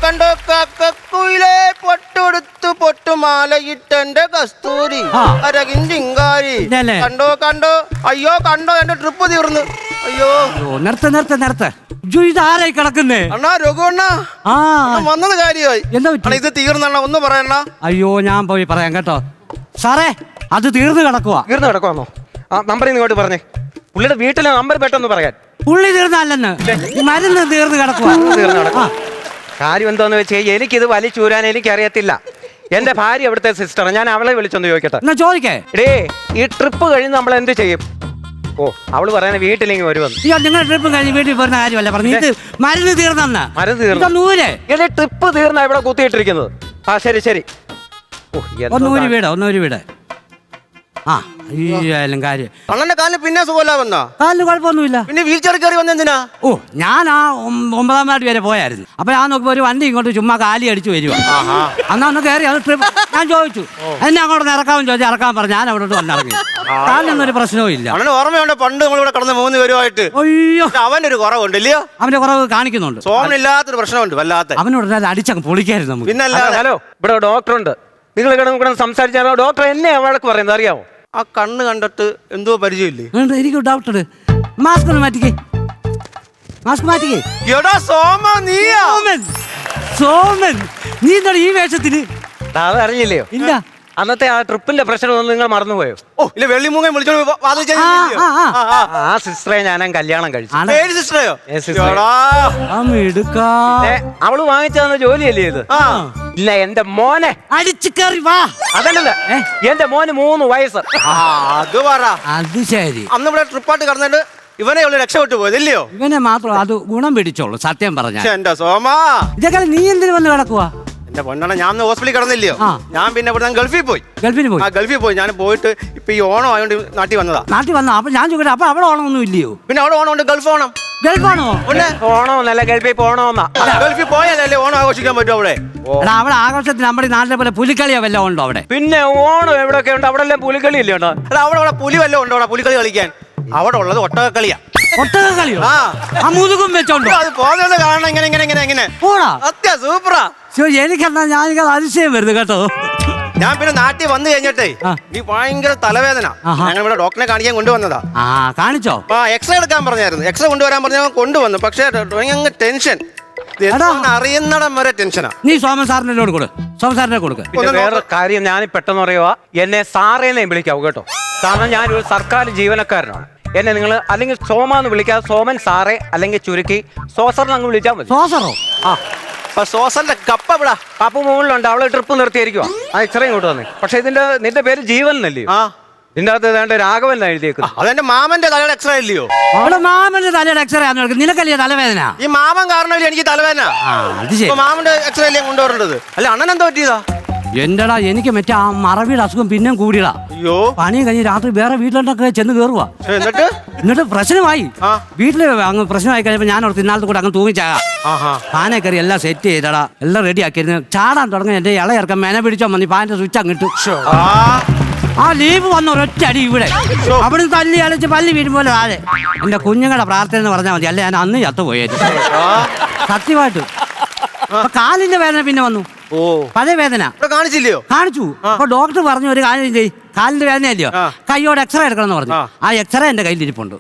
കണ്ടോ കാക്കക്കുയിലെ പൊട്ടുടുത്തു പൊട്ടുമാലയിട്ടെന്റെ കസ്തൂരി അരകിഞ്ചിങ്കാരി. കണ്ടോ കണ്ടോ അയ്യോ കണ്ടോ എന്റെ ട്രിപ്പ് തീർന്നു. അയ്യോ നിർത്ത ഇതാരായി കിടക്കുന്നേ അണ്ണാ രഘുവണ്ണ വന്നത് കാര്യമായി. എന്താ ഇത് തീർന്നണ്ണ ഒന്ന് പറയണ്ണ. അയ്യോ ഞാൻ പോയി പറയാം കേട്ടോ സാറേ, അത് തീർന്നു കിടക്കുവാന്നോ? ആ നമ്പർ ഇങ്ങോട്ട് പറഞ്ഞേ. പുള്ളിയുടെ വീട്ടിലെ നമ്പർ പെട്ടെന്ന് പറയാൻ. പുള്ളി തീർന്നല്ലെന്ന്, മരുന്ന് തീർന്നു കിടക്കുക. കാര്യം എന്താന്ന് വെച്ചാൽ എനിക്കിത് വലിച്ചൂരാൻ എനിക്കറിയത്തില്ല. എന്റെ ഭാര്യ അവിടുത്തെ സിസ്റ്റർ, ഞാൻ അവളെ വിളിച്ചൊന്ന് ചോദിക്കട്ടെ. ചോദിക്കേ ഈ ട്രിപ്പ് കഴിഞ്ഞ് നമ്മൾ എന്ത് ചെയ്യും? ഓ അവള് പറയാൻ വീട്ടിലേക്ക് വരുമെന്ന്. നിങ്ങൾ ട്രിപ്പ് കഴിഞ്ഞ് വീട്ടിൽ വരുന്ന കാര്യമല്ല പറഞ്ഞു. ഇത് മരുന്ന് തീർന്നെന്ന്. മരുന്ന് തീർന്നു ട്രിപ്പ് തീർന്ന ഇവിടെ കുത്തിയിട്ടിരിക്കുന്നത്. ആ ശരി ശരി. ഒന്നൂരി വീട് ആ കാര്യം. അണ്ണന്റെ കാലിന് പിന്നെ സുഖമില്ല വന്നാ? കാലിന് കുഴപ്പമൊന്നുമില്ല. പിന്നെ വീൽ ചെയർ കയറി വന്നെന്തിനാ? ഓ ഞാൻ ആ 9ാം വാർഡ് വരെ പോയായിരുന്നു. അപ്പൊ ഞാൻ നോക്കുമ്പോ ഒരു വണ്ടി ഇങ്ങോട്ട് ചുമ്മാ കാലി അടിച്ചു വരുവാ. അന്ന് കയറി അത് ട്രിപ്പ്. ഞാൻ ചോദിച്ചു എന്നെ അങ്ങോട്ട് ഇറക്കാമെന്ന് ചോദിച്ചാൽ ഇറക്കാൻ പറഞ്ഞു. ഞാൻ അവിടെ വന്നിറങ്ങി. കാലിനൊന്നും ഒരു പ്രശ്നവും ഇല്ല. അണ്ണന് ഓർമ്മയുണ്ട് പണ്ട് നമ്മളിവിടെ കടന്ന് 3 പേരുമായിട്ട്? അയ്യോ അവന്റെ ഒരു കുറവുണ്ട് ഇല്ലയോ? അവന്റെ കുറവ് കാണിക്കുന്നുണ്ട്. സോമനില്ലാത്തൊരു പ്രശ്നമുണ്ട് വല്ലാത്ത. അവനോട് അടിച്ചങ്ങ് പൊളിക്കായിരുന്നു നമുക്ക്. പിന്നെ ഹലോ, ഇവിടെ ഡോക്ടർ ഉണ്ട്. നിങ്ങൾ ഇവിടെ സംസാരിച്ചാലോ? ഡോക്ടർ എന്നെ വഴക്ക് പറയുന്നത് അറിയാമോ? ആ കണ്ണ് കണ്ടിട്ട് എന്തോ പരിചയമില്ലേ? എനിക്ക് ഡൗട്ട്. മാസ്ക് മാറ്റിക്കേ. എടാ സോമൻ നീ എന്താണ് ഈ വേഷത്തിന്? അത് അറിഞ്ഞില്ലയോ? ഇല്ല. അന്നത്തെ ആ ട്രിപ്പിന്റെ പ്രശ്നമൊന്നും നിങ്ങൾ മറന്നുപോയോ? ഓ ഇല്ല, വെള്ളിമൂങ്ങ വിളിച്ചോണ്ട് ആ സിസ്റ്ററെ ഞാൻ കല്യാണം കഴിച്ചു. അവള് വാങ്ങിച്ചതെന്ന ജോലിയല്ലേ ഇത്? ഇല്ല, എന്റെ മോനെ അടിച്ചു കയറി വാ. അതല്ല, എന്റെ മോന് 3 വയസ്സ്. അത് പറ. അത് ശരി. അന്ന് ഇവിടെ ട്രിപ്പായിട്ട് കടന്നിട്ട് ഇവനെ രക്ഷപ്പെട്ടു പോയതല്ലയോ? ഇവനെ മാത്രം അത് ഗുണം പിടിച്ചോളൂ സത്യം പറഞ്ഞ. എന്റെ സോമാ, ഇതൊക്കെ നീ എന്തിനു വന്ന് കിടക്കുവാ? എന്റെ പൊന്നാണ്, ഞാൻ ഹോസ്പിറ്റലിൽ കിടന്നില്ലയോ? ഞാൻ പിന്നെ ഇവിടെ ഗൾഫിൽ പോയി. ഗൾഫിൽ പോയി ഞാൻ പോയിട്ട് ഇപ്പൊ ഈ ഓണം ആയതുകൊണ്ട് നാട്ടിൽ വന്നതാ. നാട്ടിൽ വന്നോ? അപ്പൊ ഞാൻ ചോദിക്കട്ടെ, അപ്പൊ അവിടെ ഓണമൊന്നും ഇല്ലയോ? പിന്നെ അവിടെ ഓണം ഉണ്ട്. ഗൾഫ് ഓണം. ഗൾഫാണോ? ഓണമൊന്നല്ല, ഗൾഫിൽ പോണോന്നാ. ഗൾഫിൽ പോയാലല്ലേ ഓണം ആഘോഷിക്കാൻ പറ്റും അവിടെ. അവിടെ ആഘോഷത്തിന് നമ്മുടെ നാട്ടിലെ പോലെ പുലിക്കളിയോ വല്ലതും ഉണ്ടോ അവിടെ? പിന്നെ ഓണം എവിടെയൊക്കെ ഉണ്ട്? അവിടെ എല്ലാം പുലിക്കളി ഇല്ലേ? അവിടെ പുലി വല്ലതും ഉണ്ടോ പുലിക്കളി കളിക്കാൻ? അവിടെ ഉള്ളത് ഒട്ടകക്കളിയാ. ഒട്ടകക്കളിയോ? ആ മുതുകും വെച്ചോണ്ടോ? അത് പോകുന്നത് കാണണം. ഇങ്ങനെ പോടാ. സത്യ സൂപ്പറാ. എനിക്കെന്താ ഞാനിത് അതിശയം വരുന്നു കേട്ടോ. ഞാൻ പിന്നെ നാട്ടിൽ വന്നു കഴിഞ്ഞിട്ടേ ഈ ഭയങ്കര തലവേദന. ഞങ്ങൾ ഇവിടെ ഡോക്ടറെ കാണിക്കാൻ കൊണ്ടുവന്നതാ. കാണിച്ചോ? എക്സ്റേ എടുക്കാൻ പറഞ്ഞായിരുന്നു. എക്സ്റേ കൊണ്ടുവരാൻ പറഞ്ഞ കൊണ്ടുവന്നു. പക്ഷേ ടെൻഷൻ അറിയുന്നിടം വരെ ടെൻഷനാ. നീ സോമൻ സാറിനെ കൊടുക്ക. പിന്നെ വേറെ കാര്യം ഞാൻ പെട്ടെന്ന് പറയുക, എന്നെ സാറേനെ വിളിക്കാവൂ കേട്ടോ. കാരണം ഞാനൊരു സർക്കാർ ജീവനക്കാരനാണ്. എന്നെ നിങ്ങൾ അല്ലെങ്കിൽ സോമാന്ന് വിളിക്കാതെ സോമൻ സാറേ, അല്ലെങ്കിൽ ചുരുക്കി സോസറിനെ അങ്ങ് വിളിച്ചാൽ മതി. സോസറോ? സോസറിന്റെ കപ്പ ഇവിടെ കപ്പ മുകളിലുണ്ട്. അവളെ ട്രിപ്പ് നിർത്തിയായിരിക്കുവാ. ആ എക്സ്റേ ഇങ്ങോട്ട് വന്നേ. പക്ഷെ നിന്റെ പേര് ജീവൻ എന്നല്ലേ? ഇതിന്റെ അകത്ത് ഏതാണ്ട് രാഘവൻ എഴുതിയേക്കുന്നത്. അതെന്റെ മാമന്റെ തലയുടെ എക്സ്റേ ഇല്ലയോ? അവിടെ മാമന്റെ തലയുടെ എക്സ്റേ ആണ്. നിനക്കല്ലേ തലവേദന? ഈ മാമൻ കാരണമല്ലേ എനിക്ക് തലവേദന. മാമന്റെ എക്സ്റേ അല്ലേ കൊണ്ടുവരേണ്ടത്? അല്ല അണ്ണൻ എന്താ പറ്റിയതാ? എന്റെടാ എനിക്ക് മറ്റേ ആ മറവിയുടെ അസുഖം പിന്നെ കൂടിയടാ. അയ്യോ, പണിയും കഴിഞ്ഞ് രാത്രി വേറെ വീട്ടിലോട്ടൊക്കെ ചെന്ന് കയറുവാ. എന്നിട്ട് പ്രശ്നമായി. വീട്ടില് അങ്ങ് പ്രശ്നമായി കഴിഞ്ഞപ്പോ ഞാൻ ഓർത്ത് ഇന്നാളത്തെ കൂടെ അങ്ങ് തൂങ്ങിച്ചാകാം. ഫാനെ കയറി എല്ലാം സെറ്റ് ചെയ്തടാ, എല്ലാം റെഡി ആക്കിയിരുന്നു. ചാടാൻ തുടങ്ങി എന്റെ ഇളയിറക്കം മെന പിടിച്ചോ മതി. ഫാനിന്റെ സ്വിച്ച് അങ്ങിട്ടു. ആ ലീവ് വന്ന ഒരൊറ്റ അടി ഇവിടെ. അവിടെ തല്ലി അലച്ച് പല്ലി വീഴുമ്പോലെ താഴെ. എന്റെ കുഞ്ഞുങ്ങളുടെ പ്രാർത്ഥന എന്ന് പറഞ്ഞാൽ മതി, അല്ലെ ഞാൻ അന്ന് ചത്തുപോയായിരുന്നു സത്യമായിട്ട്. കാലിന്റെ വേദന പിന്നെ വന്നു. പഴയ വേദന കാണിച്ചു. അപ്പൊ ഡോക്ടർ പറഞ്ഞു ഒരു കാര്യം ചെയ്യ്, കാലിന്റെ വേദന അല്ലയോ, കൈയോടെ എക്സ്റേ എടുക്കണം എന്ന് പറഞ്ഞു. ആ എക്സ്റേ എന്റെ കയ്യിൽ ഇരിപ്പുണ്ട്.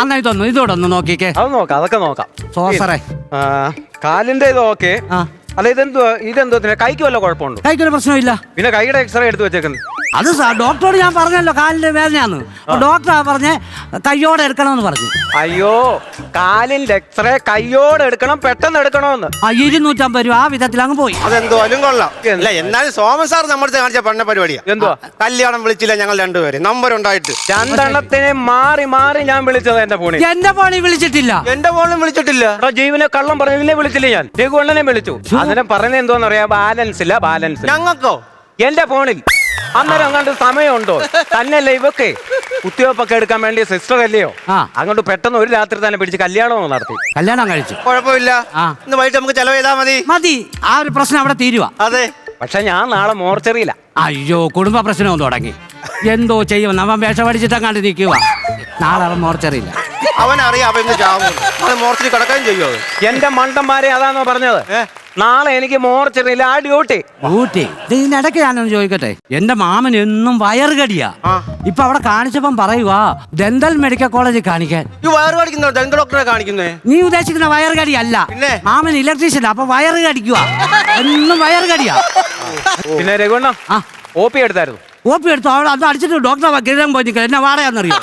അന്നായി തോന്നുന്നു ഇതോടെ ഒന്ന് നോക്കിക്കേ. അതൊക്കെ നോക്കാം. സോസറേ കാലിന്റെ ഇത് ഓക്കെ. അല്ല ഇതെന്തോ കൈക്ക് വല്ല കുഴപ്പമുണ്ടോ? കൈക്കൊരു പ്രശ്നമില്ല. പിന്നെ കൈയുടെ എക്സ്റേ എടുത്ത് വെച്ചേക്കുന്നത് അത് ഡോക്ടറോട് ഞാൻ പറഞ്ഞല്ലോ കാലിന്റെ വേദനയാന്ന്. ഡോക്ടറാ പറഞ്ഞ കയ്യോടെ എടുക്കണമെന്ന് പറഞ്ഞു. അയ്യോ, കാലിന്റെ എക്സ്റേ കയ്യോടെ എടുക്കണം, പെട്ടെന്ന് എടുക്കണമെന്ന്. 250 രൂപ ആ വിധത്തിൽ അങ്ങ് പോയി. അതെന്തോലും കൊള്ളാം. അല്ല എന്നാലും സോമൻ സാർ നമ്മുടെ കാണിച്ച പണ്ണ പരിപാടിയാ. എന്തുവാ? കല്യാണം വിളിച്ചില്ല ഞങ്ങൾ രണ്ടുപേരും. നമ്പർ ഉണ്ടായിട്ട് 2 മാറി ഞാൻ വിളിച്ചത്. എന്റെ ഫോണിൽ വിളിച്ചിട്ടില്ല. എന്റെ ഫോണിലും വിളിച്ചിട്ടില്ല. ജീവനെ കള്ളം പറഞ്ഞതിനെ വിളിച്ചില്ല. ഞാൻ രഘുവണ്ണനെ വിളിച്ചു. അന്നേരം പറയുന്നത് എന്തോന്ന് അറിയാം, ബാലൻസ് ഇല്ല. ഞങ്ങൾക്കോ? എന്റെ ഫോണിൽ അന്നേരം അങ്ങോട്ട് സമയമുണ്ടോ? തന്നെയല്ലേ ഇവക്കെ കുത്തിവെപ്പൊക്കെ എടുക്കാൻ വേണ്ടി സിസ്റ്റർ അല്ലയോ? അങ്ങോട്ട് പെട്ടെന്ന് ഒരു രാത്രി തന്നെ പിടിച്ച് കല്യാണം നടത്തി. കല്യാണം കഴിച്ചു. കുഴപ്പമില്ല. ഇന്ന് വൈകിട്ട് നമുക്ക് ചെലവ് ചെയ്താൽ മതി. ആ ഒരു പ്രശ്നം അവിടെ തീരുവാ. അതെ. പക്ഷെ ഞാൻ നാളെ മോർച്ചറിയില്ല. അയ്യോ, കുടുംബ പ്രശ്നവും തുടങ്ങി. എന്തോ ചെയ്യും. നമ്മ വേഷം പഠിച്ചിട്ടങ്ങാണ്ട് നിൽക്കുക. നാളെ മോർച്ചറിയില്ല. അവനറിയാം അവൻ ഇന്ന് ചാവും. അവൻ മോർച്ചറി കിടക്കുകയും ചെയ്യോ? എന്റെ മണ്ടന്മാരെ അതാണോ പറഞ്ഞത്? നാളെ എനിക്ക് മോർച്ചറിയില്ല ആ ഡ്യൂട്ടി. ഇതിനിടയ്ക്ക് ഞാനൊന്ന് ചോദിക്കട്ടെ, എന്റെ മാമൻ എന്നും വയറുകടിയാ. ഇപ്പൊ അവിടെ കാണിച്ചപ്പം പറയുവാ ഡെന്റൽ മെഡിക്കൽ കോളേജിൽ കാണിക്കാൻ. ഈ വയറ് കടിക്കുന്നോ? ഡെന്റൽ ഡോക്ടറെ കാണിക്കുന്നേ? നീ ഉദ്ദേശിക്കുന്ന വയറുകടി അല്ല, പിന്നെ മാമൻ ഇലക്ട്രീഷ്യൻ. അപ്പൊ വയറ് കടിക്കുക, എന്നും വയറുകടിയാ. പിന്നെ രഘുണ്ണ OP എടുത്തായിരുന്നു? OP എടുത്തു. അവിടെ അത് അടിച്ചിട്ട് ഡോക്ടറെ കിഴങ്ങൻ പോയി നിൽക്കുക. എന്നെ വാടകയെന്നറിയോ?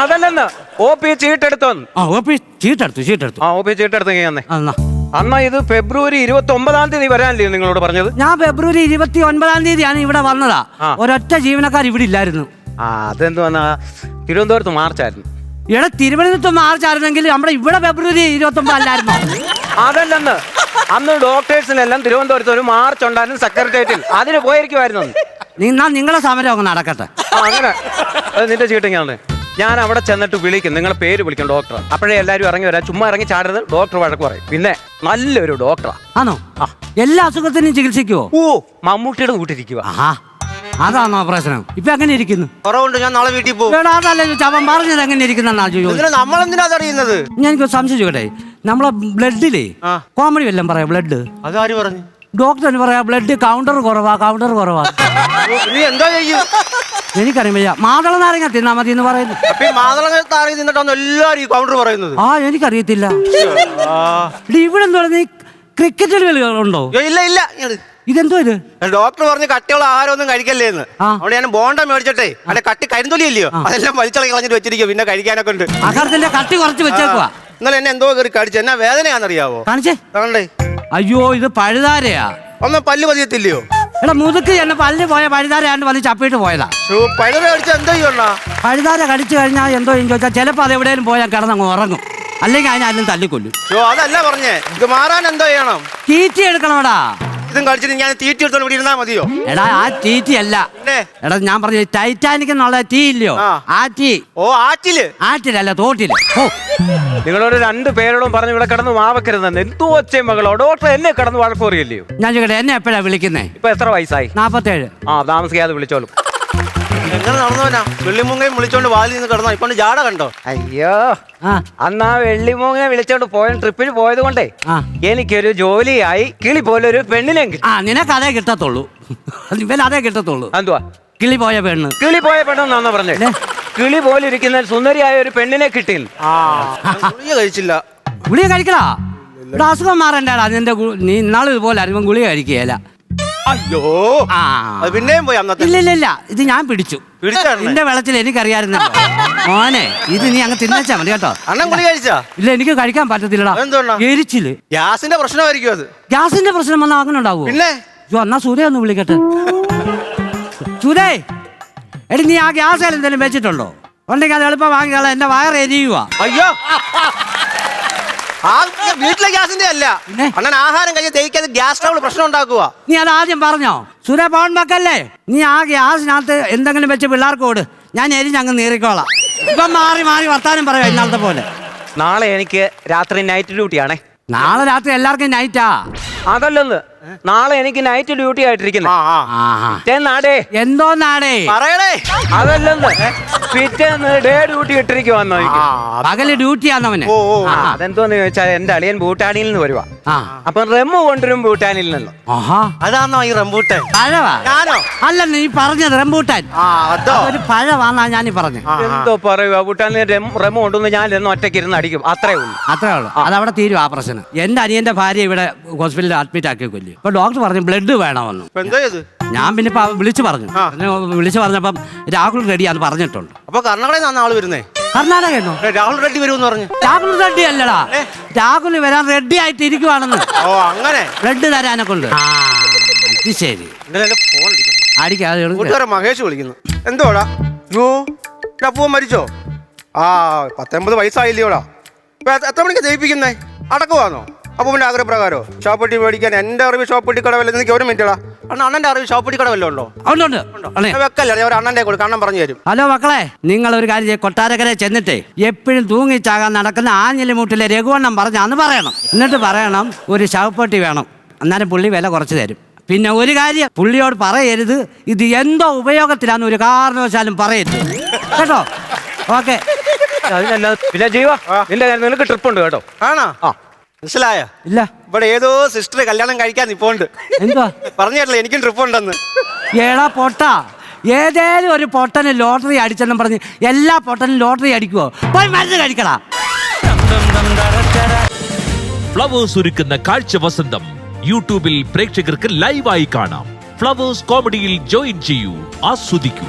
അതല്ലെന്ന് OP ചീട്ടെടുത്തു. OP ചീട്ടെടുത്തു. OP ചീട്ടെടുത്ത് തന്നെ. എന്നാ അന്നാ ഇത് ഫെബ്രുവരി 29-ാം തീയതി വരാനല്ലേ നിങ്ങളോട് പറഞ്ഞത്? ഞാൻ ഫെബ്രുവരി 29-ാം തീയതിയാണ് ഇവിടെ വന്നതാ. ഒരൊറ്റ ജീവനക്കാർ ഇവിടെ ഇല്ലായിരുന്നു. അതെന്ത് വന്നാ തിരുവനന്തപുരത്ത് മാർച്ചായിരുന്നു. ഇവിടെ തിരുവനന്തപുരത്ത് മാർച്ചായിരുന്നെങ്കിൽ നമ്മുടെ ഇവിടെ ഫെബ്രുവരി 29 അല്ലായിരുന്നോ? അതല്ലെന്ന്, അന്ന് ഡോക്ടേഴ്സിനെല്ലാം തിരുവനന്തപുരത്ത് ഒരു മാർച്ച് ഉണ്ടായിരുന്നു സെക്രട്ടേറിയറ്റിൽ. അതിന് പോയിരിക്കുമായിരുന്നു. നിങ്ങളെ സമരം അങ്ങ് നടക്കട്ടെ. അങ്ങനെ നിന്റെ ചീട്ടിങ്ങാണ്. ഞാൻ അവിടെ ചെന്നിട്ട് വിളിക്കും, നിങ്ങളെ പേര് വിളിക്കും ഡോക്ടർ. അപ്പോഴേ എല്ലാവരും ഇറങ്ങി വരാം. ചുമ്മാ ഇറങ്ങി ചാടരുത്, ഡോക്ടർ വഴക്ക് പറയും. പിന്നെ നല്ലൊരു ഡോക്ടറാ. ആണോ? എല്ലാ അസുഖത്തിനും ചികിത്സിക്കുവോ? മമ്മൂട്ടിയുടെ കൂട്ടിരിക്കുക. അതാണോ പ്രശ്നം? ഇപ്പൊ എങ്ങനെ ഇരിക്കുന്നു? കുറവുണ്ട്, ഞാൻ നാളെ വീട്ടിൽ പോകും. അതല്ലേ അവൻ പറഞ്ഞത് എങ്ങനെ ഇരിക്കുന്ന നമ്മളെന്തിനാ അതറിയുന്നത്? ഞാൻ എനിക്ക് സംശയിച്ചോട്ടെ, നമ്മളെ ബ്ലഡിലേ കോമഡി വല്ലതും പറയാം. ബ്ലഡ് അതാര് പറഞ്ഞു? ഡോക്ടറിന് പറയാ ബ്ലഡ് കൗണ്ടർ കുറവാ. നീ എന്താ ചെയ്യും? എനിക്കറിയില്ല. മാതള നാരങ്ങ തിന്നാ മതി എന്ന് പറയുന്നു. എല്ലാരും കൗണ്ടർ പറയുന്നത്. എനിക്കറിയത്തില്ല. ഇവിടെ എന്താ നീ ക്രിക്കറ്റിൽ കളികളുണ്ടോ? ഇല്ല. ഇതെന്തോ ഇത്? ഡോക്ടർ പറഞ്ഞ് കട്ടിയുള്ള ആഹാരം ഒന്നും കഴിക്കല്ലേന്ന്. അവിടെ ഞാൻ ബോണ്ട മേടിച്ചിട്ടെ, അവിടെ കട്ടി കരിന്തൊലിയല്ലയോ, അതെല്ലാം വലിച്ചളി കളഞ്ഞിട്ട് വെച്ചിരിക്കും. പിന്നെ കഴിക്കാനൊക്കെ ഉണ്ട്. ആഹാരത്തിന്റെ കട്ടി കുറച്ച് വെച്ചേക്കുവാ. ഇന്നലെ എന്നെ എന്തോ കയറി കടിച്ചു. എന്നാ വേദനയാണെന്നറിയാവോ? കാണിച്ചേ. കാണണ്ടേ? അയ്യോ, ഇത് പഴുതാരയാ. ഒന്നും പല്ല് പതിയത്തില്ലയോ? എടാ മുതുക്ക് എന്നെ പല്ല് പോയ പഴുതാരയാണ്ട് വന്ന് ചപ്പിട്ട് പോയതാ. പഴുതാര കടിച്ച എന്തോ ചെയ്യണ? പഴുതാര കടിച്ചു കഴിഞ്ഞാൽ എന്തോ ചോദിച്ചാൽ ചിലപ്പോ അത് എവിടെയും പോയാൽ കിടന്നങ്ങ് ഉറങ്ങും. അല്ലെങ്കിൽ അതിനാരും തല്ലിക്കൊല്ലും. അതല്ല പറഞ്ഞേ, ഇത് മാറാൻ എന്തോ ചെയ്യണം? തീറ്റി എടുക്കണോടാ. ഇതും കഴിച്ചിട്ട് ഞാൻ തീറ്റി എടുത്തോണ്ട് ഇവിടെ ഇരുന്നാ മതിയോ? എടാ ആ തീറ്റി അല്ല. എടാ ഞാൻ പറഞ്ഞു ടൈറ്റാനിക് എന്നുള്ള ടീ ഇല്ലയോ, ആ ടീ. ആറ്റിലല്ല, തോട്ടില്. നിങ്ങളോട് 2 പേരോടും പറഞ്ഞു ഇവിടെ കിടന്ന് മാവക്കരുതെന്ന്. എന്തോ ഒച്ചയും മകളോ. ഡോക്ടർ എന്നെ കിടന്ന് വഴക്കറിയല്ലയോ? ഞാൻ ചോദിക്കട്ടെ, എന്നെ എപ്പോഴാ വിളിക്കുന്നേ? ഇപ്പൊ എത്ര വയസ്സായി? 47. താമസിക്കാതെ വിളിച്ചോളും. എങ്ങനെ നടന്നവനാ? വെള്ളിമൂങ്ങയും വിളിച്ചോണ്ട് വാലിൽ നിന്ന് കിടന്നോ? ഇപ്പൊ ജാട കണ്ടോ? അയ്യോ, അന്നാ വെള്ളിമൂങ്ങനെ വിളിച്ചോണ്ട് പോയ ട്രിപ്പിന് പോയത് കൊണ്ടേ എനിക്കൊരു ജോലിയായി. കിളി പോലെ ഒരു പെണ്ണിനെ നിനക്ക് അതേ കിട്ടത്തുള്ളൂ. അതേ കിട്ടത്തുള്ളൂ. എന്തുവാ? കിളി പോയ പെണ്ണ്. കിളി പോയ പെണ്ണെന്നാണോ പറഞ്ഞേ? കിളി പോലെ ഇരിക്കുന്ന സുന്ദരിയായ ഒരു പെണ്ണിനെ കിട്ടി. കഴിച്ചില്ല. ഗുളിക കഴിക്കലാ? ഇവിടെ അസുഖം മാറണ്ടാടാ. നിന്റെ നീ ഇന്നാളും ഇതുപോലെ അറിയുമ്പോൾ ഗുളിക കഴിക്കുകയല്ല. അയ്യോ, പിന്നെയും പോയി. ഇല്ല, ഇത് ഞാൻ പിടിച്ചു. നിന്റെ വെള്ളത്തിൽ എനിക്കറിയായിരുന്നു മോനെ. ഇത് നീ അങ്ങ് തിന്നച്ചാ മതി കേട്ടോ. അണ്ണൻ ഗുളിക കഴിച്ചാ? ഇല്ല, എനിക്ക് കഴിക്കാൻ പറ്റത്തില്ലടാ. എരിച്ചില്. ഗ്യാസിന്റെ പ്രശ്നമായിരിക്കും അത്. ഗ്യാസിന്റെ പ്രശ്നം വന്നാൽ അങ്ങനെ ഉണ്ടാവുമോ? പിന്നെ എന്നാ സൂര്യ ഒന്ന് വിളിക്കട്ടെ. സൂര്യ, എടി നീ ആ ഗ്യാസ് എന്തെങ്കിലും വെച്ചിട്ടുണ്ടോ? ഉണ്ടെങ്കിൽ അത് എളുപ്പം വാങ്ങിക്കളാം. എന്റെ വയറ് എരിയുവാ. അയ്യോ, വീട്ടിലെ ഗ്യാസിന്റെ അല്ല. അണ്ണൻ ആഹാരം കഴിച്ച് ദഹിക്കാതെ ഗ്യാസ് ട്രബിൾ പ്രശ്നം ഉണ്ടാക്കുക. നീ അത് ആദ്യം പറഞ്ഞോ? സൂര്യ പോൺ വെക്കല്ലേ. നീ ആ ഗ്യാസിനകത്ത് എന്തെങ്കിലും വെച്ച് പിള്ളേർക്ക് കൊടു. ഞാൻ എരിഞ്ഞങ്ങ് നീറിക്കോളാം. ഇപ്പം മാറി വർത്താനം പറയാം ഇന്നാളത്തെ പോലെ. നാളെ എനിക്ക് രാത്രി നൈറ്റ് ഡ്യൂട്ടിയാണേ. നാളെ രാത്രി എല്ലാവർക്കും നൈറ്റാ? അതല്ലെന്ന്, നാളെ എനിക്ക് നൈറ്റ് ഡ്യൂട്ടി ആയിട്ടിരിക്കുന്നു. എന്തോ നാടേ പറയണേ? അതല്ലെന്ന്, പിറ്റേന്ന് ഡേ ഡ്യൂട്ടി ഇട്ടിരിക്കുവാന്നോ? പകല് ഡ്യൂട്ടി ആന്നവന്. അതെന്തോന്ന് ചോദിച്ചാൽ എന്റെ അളിയൻ ഭൂട്ടാനിൽ നിന്ന് വരുവാ. അപ്പൊ റെമ്മു കൊണ്ടുവരും ഭൂട്ടാനിൽ നിന്ന്. അതാണോ ഈ റംബൂട്ടാൻ? പഴവാ? അല്ല, നീ പറഞ്ഞത് റംബൂട്ടാൻ ഒരു പഴവാന്നാ ഞാനീ പറഞ്ഞു. എന്തോ പറയുക, ഭൂട്ടാനിൽ റെമ്മു കൊണ്ടുവന്ന് ഞാൻ എന്ന് ഒറ്റയ്ക്ക് ഇരുന്ന് അടിക്കും. അത്രേ ഉള്ളൂ. അതവിടെ തീരും ആ പ്രശ്നം. എന്റെ അനിയന്റെ ഭാര്യ ഇവിടെ ഹോസ്പിറ്റലിൽ അഡ്മിറ്റ് ആക്കി കൊല്ലു. അപ്പൊ ഡോക്ടർ പറഞ്ഞു ബ്ലഡ് വേണമെന്ന്. ഞാൻ പിന്നെ വിളിച്ചു പറഞ്ഞപ്പം രാഹുൽ റെഡിയാന്ന് പറഞ്ഞിട്ടുണ്ട്. അപ്പൊ കർണാടകയിൽ ആള് വരുന്നേ? കർണാടകയെന്നോ? രാഹുൽ റെഡ്ഡി വരുമെന്ന് പറഞ്ഞു. രാഹുൽ റെഡ്ഡി അല്ലടാ, രാഹുൽ വരാൻ റെഡി ആയിട്ട് ഇരിക്കുവാണെന്ന്. അങ്ങനെ ബ്ലഡ് തരാനെ കൊണ്ട്. ശരി, അടിക്കാതെ മഹേഷ് വിളിക്കുന്നു. എന്തോടാ? അപ്പൂവൻ മരിച്ചോ? 19 വയസ്സായില്ലയോടാ. എത്ര മണിക്കാ ജയിപ്പിക്കുന്നേ? അടക്കുവാന്നോ? അപ്പൂവിന്റെ ആഗ്രഹപ്രകാരോ? ഷോപ്പെട്ടി മേടിക്കാൻ എന്റെ അറിവ് ഷോപ്പെട്ടി കടവല്ല. എനിക്ക് ഒരു മിനിറ്റടാ. അണ്ണന്റെ അറിവ് ഷോപ്പെട്ടി കടവല്ലോ ഉണ്ടോ? വെക്കല്ലേ, ഒരു അണ്ണന്റെ കൂടെ കണ്ണം പറഞ്ഞു തരും. ഹലോ മക്കളെ, നിങ്ങൾ ഒരു കാര്യം ചെയ്യും. കൊട്ടാരക്കര ചെന്നിട്ടേ എപ്പോഴും തൂങ്ങിച്ചാകാൻ നടക്കുന്ന ആഞ്ഞിലിമൂട്ടിലെ രഘുവണ്ണം പറഞ്ഞാന്ന് പറയണം. എന്നിട്ട് പറയണം ഒരു ശവപ്പെട്ടി വേണം. അന്നേരം പുള്ളി വില കുറച്ച് തരും. പിന്നെ ഒരു കാര്യം, പുള്ളിയോട് പറയരുത് ഇത് എന്തോ ഉപയോഗത്തിലാന്ന് ഒരു കാരണവശാലും പറയരുത് കേട്ടോ. ഓക്കെ. അതിനല്ല പിന്നെ ജീവ നിന്റെ കാര്യം നിനക്ക് ട്രിപ്പ് ഉണ്ട് കേട്ടോ. ആണോ? ആ മനസ്സിലായ? ഇല്ല. ഇവിടെ ഏതോ സിസ്റ്റർ കല്യാണം കഴിക്കാൻ നിപ്പോണ്ട്. എന്തുവാ? പറഞ്ഞിട്ടില്ല എനിക്കും ട്രിപ്പ് ഉണ്ടെന്ന്. ഏടാ പൊട്ട, ഏതേലും ഒരു പൊട്ടന് ലോട്ടറി അടിച്ചെന്നും പറഞ്ഞ് എല്ലാ പൊട്ടനും ലോട്ടറി അടിക്കുവോ? പോയി മരുന്ന് കഴിക്കടാ. ഫ്ലവേഴ്സ് ഒരുക്കുന്ന കാഴ്ച വസന്തം യൂട്യൂബിൽ പ്രേക്ഷകർക്ക് ലൈവായി കാണാം. ഫ്ലവേഴ്സ് കോമഡിയിൽ ജോയിൻ ചെയ്യൂ, ആസ്വദിക്കൂ.